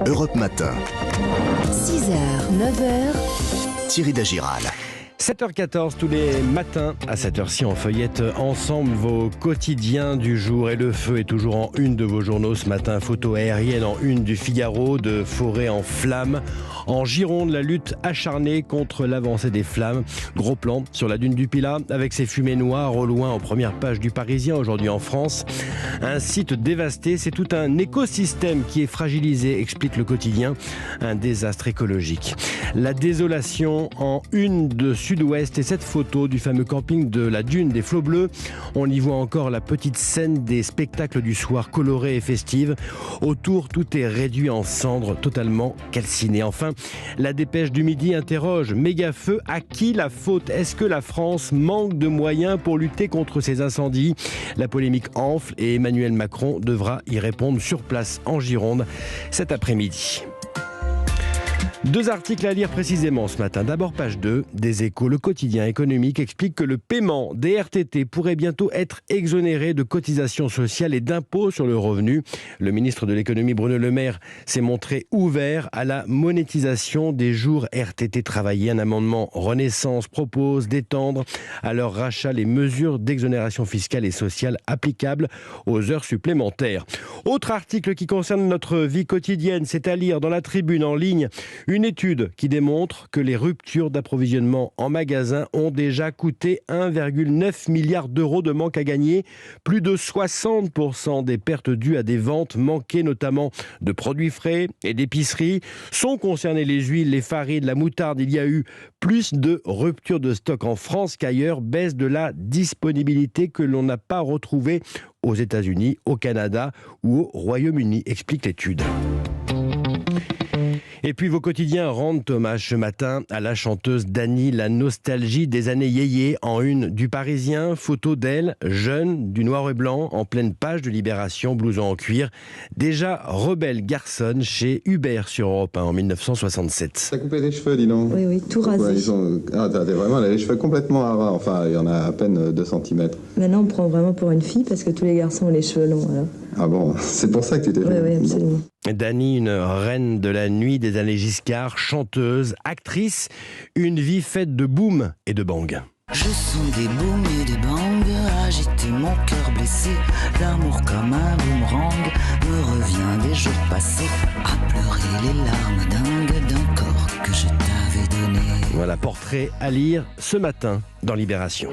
Europe Matin. 6h, 9h. Thierry Dagiral. 7h14 tous les matins, à cette heure-ci on feuillette ensemble vos quotidiens du jour et le feu est toujours en une de vos journaux ce matin. Photo aérienne en une du Figaro de forêt en flammes. En Gironde, la lutte acharnée contre l'avancée des flammes. Gros plan sur la dune du Pilat avec ses fumées noires au loin en première page du Parisien aujourd'hui en France. Un site dévasté, c'est tout un écosystème qui est fragilisé, explique le quotidien. Un désastre écologique. La désolation en une de Sud-Ouest et cette photo du fameux camping de la dune des Flots Bleus. On y voit encore la petite scène des spectacles du soir colorés et festives. Autour, tout est réduit en cendres, totalement calciné. Enfin, la dépêche du midi interroge. Méga feu, à qui la faute? Est-ce que la France manque de moyens pour lutter contre ces incendies? La polémique enfle et Emmanuel Macron devra y répondre sur place en Gironde cet après-midi. Deux articles à lire précisément ce matin. D'abord, page 2 des Échos. Le quotidien économique explique que le paiement des RTT pourrait bientôt être exonéré de cotisations sociales et d'impôts sur le revenu. Le ministre de l'économie Bruno Le Maire s'est montré ouvert à la monétisation des jours RTT travaillés. Un amendement Renaissance propose d'étendre à leur rachat les mesures d'exonération fiscale et sociale applicables aux heures supplémentaires. Autre article qui concerne notre vie quotidienne, c'est à lire dans la Tribune en ligne. Une étude qui démontre que les ruptures d'approvisionnement en magasin ont déjà coûté 1,9 milliard d'euros de manque à gagner. Plus de 60% des pertes dues à des ventes manquées, notamment de produits frais et d'épicerie. Sont concernées les huiles, les farines, la moutarde. Il y a eu plus de ruptures de stock en France qu'ailleurs. Baisse de la disponibilité que l'on n'a pas retrouvée aux États-Unis, au Canada ou au Royaume-Uni, explique l'étude. Et puis vos quotidiens rendent hommage ce matin à la chanteuse Dany, la nostalgie des années yéyé en une du Parisien. Photo d'elle, jeune, du noir et blanc, en pleine page de Libération, blouson en cuir. Déjà rebelle garçonne chez Hubert sur Europe 1 en 1967. T'as coupé les cheveux, dis donc. Oui, tout rasé. Ouais, t'as vraiment les cheveux complètement à ras. Enfin, il y en a à peine 2 cm. Maintenant, on prend vraiment pour une fille parce que tous les garçons ont les cheveux longs. Alors. Ah bon, c'est pour ça que tu t'es fait. Oui, absolument. Dany, une reine de la nuit des années Giscard, chanteuse, actrice, une vie faite de boom et de bang. Je sens des booms et des bangs, agiter mon cœur blessé, l'amour comme un boomerang me revient des jours passés, à pleurer les larmes dingues d'un corps que je t'avais donné. Voilà, portrait à lire ce matin dans Libération.